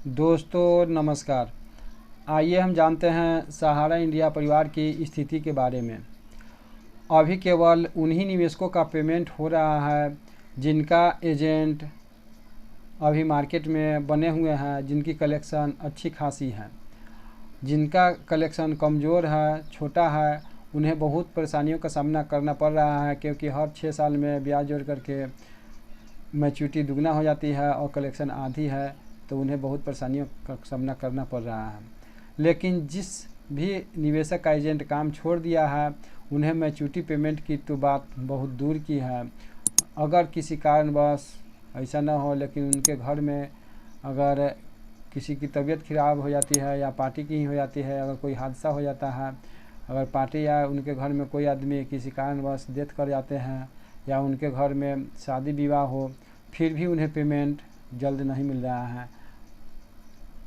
दोस्तों नमस्कार। आइए हम जानते हैं सहारा इंडिया परिवार की स्थिति के बारे में। अभी केवल उन्हीं निवेशकों का पेमेंट हो रहा है जिनका एजेंट अभी मार्केट में बने हुए हैं, जिनकी कलेक्शन अच्छी खासी है। जिनका कलेक्शन कमज़ोर है, छोटा है, उन्हें बहुत परेशानियों का सामना करना पड़ रहा है, क्योंकि हर 6 साल में ब्याज जोड़ करके मैच्योरिटी दुगना हो जाती है और कलेक्शन आधी है, तो उन्हें बहुत परेशानियों का सामना करना पड़ रहा है। लेकिन जिस भी निवेशक का एजेंट काम छोड़ दिया है, उन्हें मैच्योरिटी पेमेंट की तो बात बहुत दूर की है। अगर किसी कारणवश ऐसा ना हो, लेकिन उनके घर में अगर किसी की तबीयत खराब हो जाती है या पार्टी की ही हो जाती है, अगर कोई हादसा हो जाता है, अगर पार्टी या उनके घर में कोई आदमी किसी कारणवश डेथ कर जाते हैं, या उनके घर में शादी विवाह हो, फिर भी उन्हें पेमेंट जल्द नहीं मिल रहा है।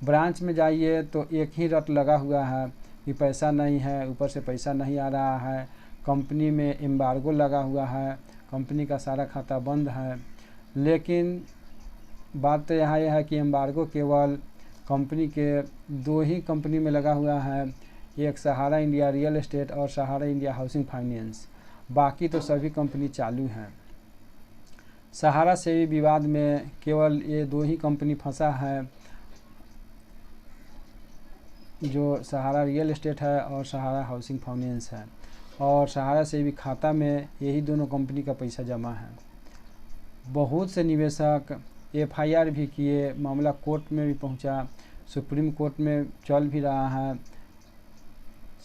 ब्रांच में जाइए तो एक ही रट लगा हुआ है कि पैसा नहीं है, ऊपर से पैसा नहीं आ रहा है। कंपनी में एम्बार्गो लगा हुआ है, कंपनी का सारा खाता बंद है। लेकिन बात तो यहाँ यह है कि एम्बार्गो केवल कंपनी के 2 ही कंपनी में लगा हुआ है, एक सहारा इंडिया रियल एस्टेट और सहारा इंडिया हाउसिंग फाइनेंस। बाकी तो सभी कंपनी चालू हैं। सहारा से भी विवाद में केवल ये 2 ही कंपनी फंसा है, जो सहारा रियल एस्टेट है और सहारा हाउसिंग फाइनेंस है। और सहारा से भी खाता में यही दोनों कंपनी का पैसा जमा है। बहुत से निवेशक एफआईआर भी किए, मामला कोर्ट में भी पहुंचा, सुप्रीम कोर्ट में चल भी रहा है।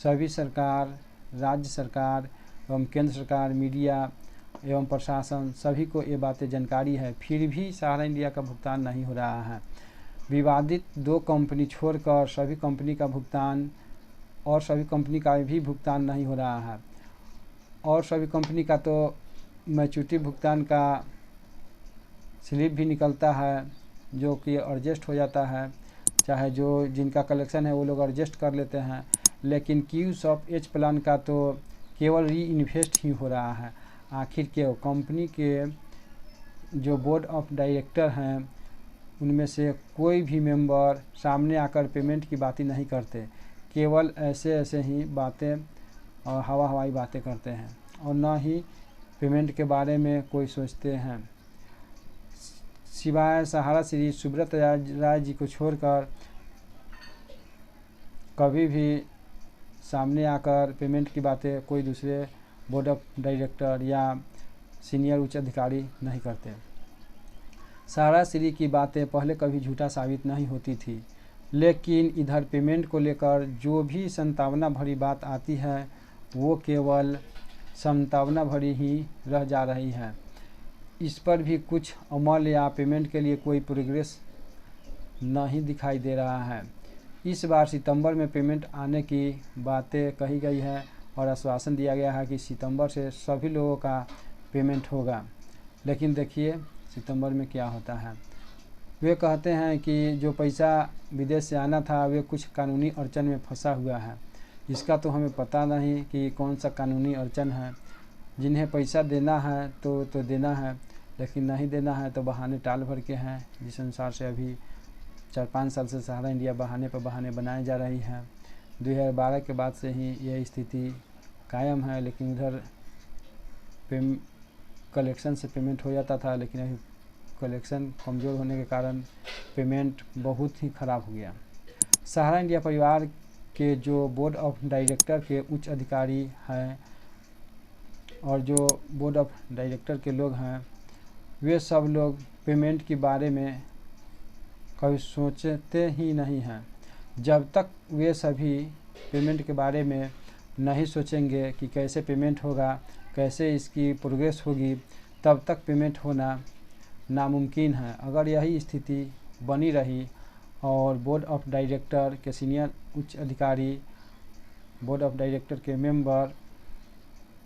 सभी सरकार, राज्य सरकार एवं केंद्र सरकार, मीडिया एवं प्रशासन सभी को ये बातें जानकारी है, फिर भी सहारा इंडिया का भुगतान नहीं हो रहा है। विवादित 2 कंपनी छोड़कर सभी कंपनी का भुगतान और सभी कंपनी का भी भुगतान नहीं हो रहा है। और सभी कंपनी का तो मैच्योरिटी भुगतान का स्लिप भी निकलता है, जो कि एडजस्ट हो जाता है। चाहे जो जिनका कलेक्शन है वो लोग एडजस्ट कर लेते हैं, लेकिन क्यूसॉफ्ट एच प्लान का तो केवल री इन्वेस्ट ही हो रहा है। आखिर के कंपनी के जो बोर्ड ऑफ डायरेक्टर हैं, उनमें से कोई भी मेंबर सामने आकर पेमेंट की बातें नहीं करते, केवल ऐसे ऐसे ही बातें और हवाई बातें करते हैं, और न ही पेमेंट के बारे में कोई सोचते हैं। सिवाय सहारा श्री सुब्रत राय जी को छोड़कर कभी भी सामने आकर पेमेंट की बातें कोई दूसरे बोर्ड ऑफ डायरेक्टर या सीनियर उच्च अधिकारी नहीं करते। सहारा श्री की बातें पहले कभी झूठा साबित नहीं होती थी, लेकिन इधर पेमेंट को लेकर जो भी संतावना भरी बात आती है, वो केवल संतावना भरी ही रह जा रही है। इस पर भी कुछ अमल या पेमेंट के लिए कोई प्रोग्रेस नहीं दिखाई दे रहा है। इस बार सितंबर में पेमेंट आने की बातें कही गई है और आश्वासन दिया गया है कि सितंबर से सभी लोगों का पेमेंट होगा। लेकिन देखिए सितंबर में क्या होता है। वे कहते हैं कि जो पैसा विदेश से आना था वे कुछ कानूनी अड़चन में फंसा हुआ है। इसका तो हमें पता नहीं कि कौन सा कानूनी अड़चन है। जिन्हें पैसा देना है तो देना है, लेकिन नहीं देना है तो बहाने टाल भर के हैं, जिस अनुसार से अभी 4-5 साल से सहारा इंडिया बहाने पर बहाने बनाए जा रही है। 2012 के बाद से ही यह स्थिति कायम है, लेकिन उधर कलेक्शन से पेमेंट हो जाता था, लेकिन अभी कलेक्शन कमज़ोर होने के कारण पेमेंट बहुत ही ख़राब हो गया। सहारा इंडिया परिवार के जो बोर्ड ऑफ डायरेक्टर के उच्च अधिकारी हैं और जो बोर्ड ऑफ डायरेक्टर के लोग हैं, वे सब लोग पेमेंट के बारे में कभी सोचते ही नहीं हैं। जब तक वे सभी पेमेंट के बारे में नहीं सोचेंगे कि कैसे पेमेंट होगा, कैसे इसकी प्रोग्रेस होगी, तब तक पेमेंट होना नामुमकिन है। अगर यही स्थिति बनी रही और बोर्ड ऑफ डायरेक्टर के सीनियर उच्च अधिकारी, बोर्ड ऑफ डायरेक्टर के मेंबर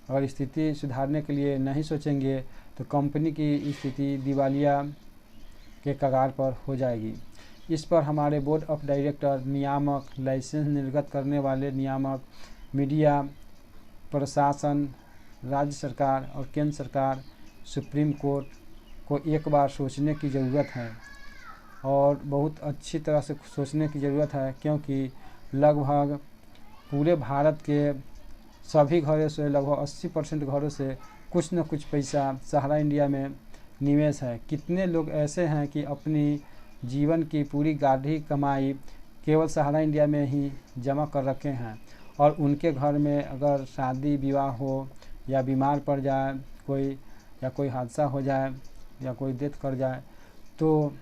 अगर स्थिति सुधारने के लिए नहीं सोचेंगे, तो कंपनी की स्थिति दिवालिया के कगार पर हो जाएगी। इस पर हमारे बोर्ड ऑफ डायरेक्टर, नियामक, लाइसेंस निर्गत करने वाले नियामक, मीडिया, प्रशासन, राज्य सरकार और केंद्र सरकार, सुप्रीम कोर्ट को एक बार सोचने की ज़रूरत है। और बहुत अच्छी तरह से सोचने की ज़रूरत है, क्योंकि लगभग पूरे भारत के सभी घरों से, लगभग 80% घरों से कुछ न कुछ पैसा सहारा इंडिया में निवेश है। कितने लोग ऐसे हैं कि अपनी जीवन की पूरी गाढ़ी कमाई केवल सहारा इंडिया में ही जमा कर रखे हैं, और उनके घर में अगर शादी विवाह हो या बीमार पड़ जाए कोई, या कोई हादसा हो जाए या कोई डेथ कर जाए, तो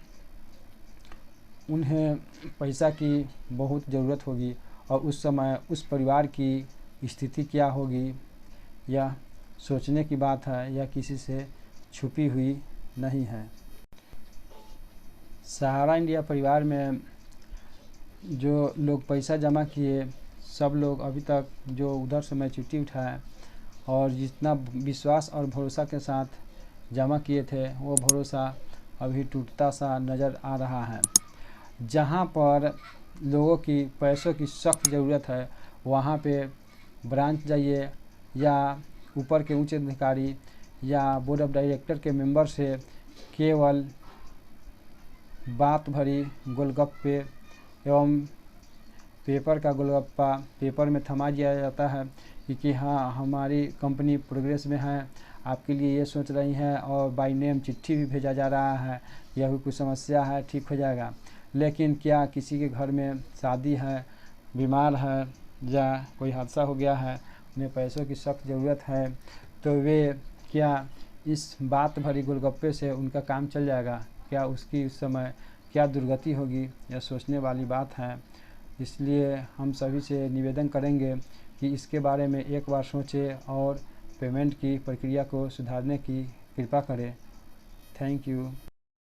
उन्हें पैसा की बहुत ज़रूरत होगी, और उस समय उस परिवार की स्थिति क्या होगी यह सोचने की बात है, यह किसी से छुपी हुई नहीं है। सहारा इंडिया परिवार में जो लोग पैसा जमा किए, सब लोग अभी तक जो उधर से मैच्योरिटी उठाए और जितना विश्वास और भरोसा के साथ जमा किए थे, वो भरोसा अभी टूटता सा नज़र आ रहा है। जहाँ पर लोगों की पैसों की सख्त ज़रूरत है, वहाँ पे ब्रांच जाइए या ऊपर के उच्च अधिकारी या बोर्ड ऑफ डायरेक्टर के मेंबर से केवल बात भरी गोलगप्पे एवं पेपर का गोलगप्पा पेपर में थमा दिया जाता है कि हाँ, हमारी कंपनी प्रोग्रेस में है, आपके लिए ये सोच रही है, और बाय नेम चिट्ठी भी भेजा जा रहा है, यह भी कुछ समस्या है, ठीक हो जाएगा। लेकिन क्या किसी के घर में शादी है, बीमार है, या कोई हादसा हो गया है, उन्हें पैसों की सख्त ज़रूरत है, तो वे क्या इस बात भरी गोलगप्पे से उनका काम चल जाएगा? क्या उसकी उस समय क्या दुर्गति होगी? यह सोचने वाली बात है। इसलिए हम सभी से निवेदन करेंगे कि इसके बारे में एक बार सोचें और पेमेंट की प्रक्रिया को सुधारने की कृपा करें। Thank you.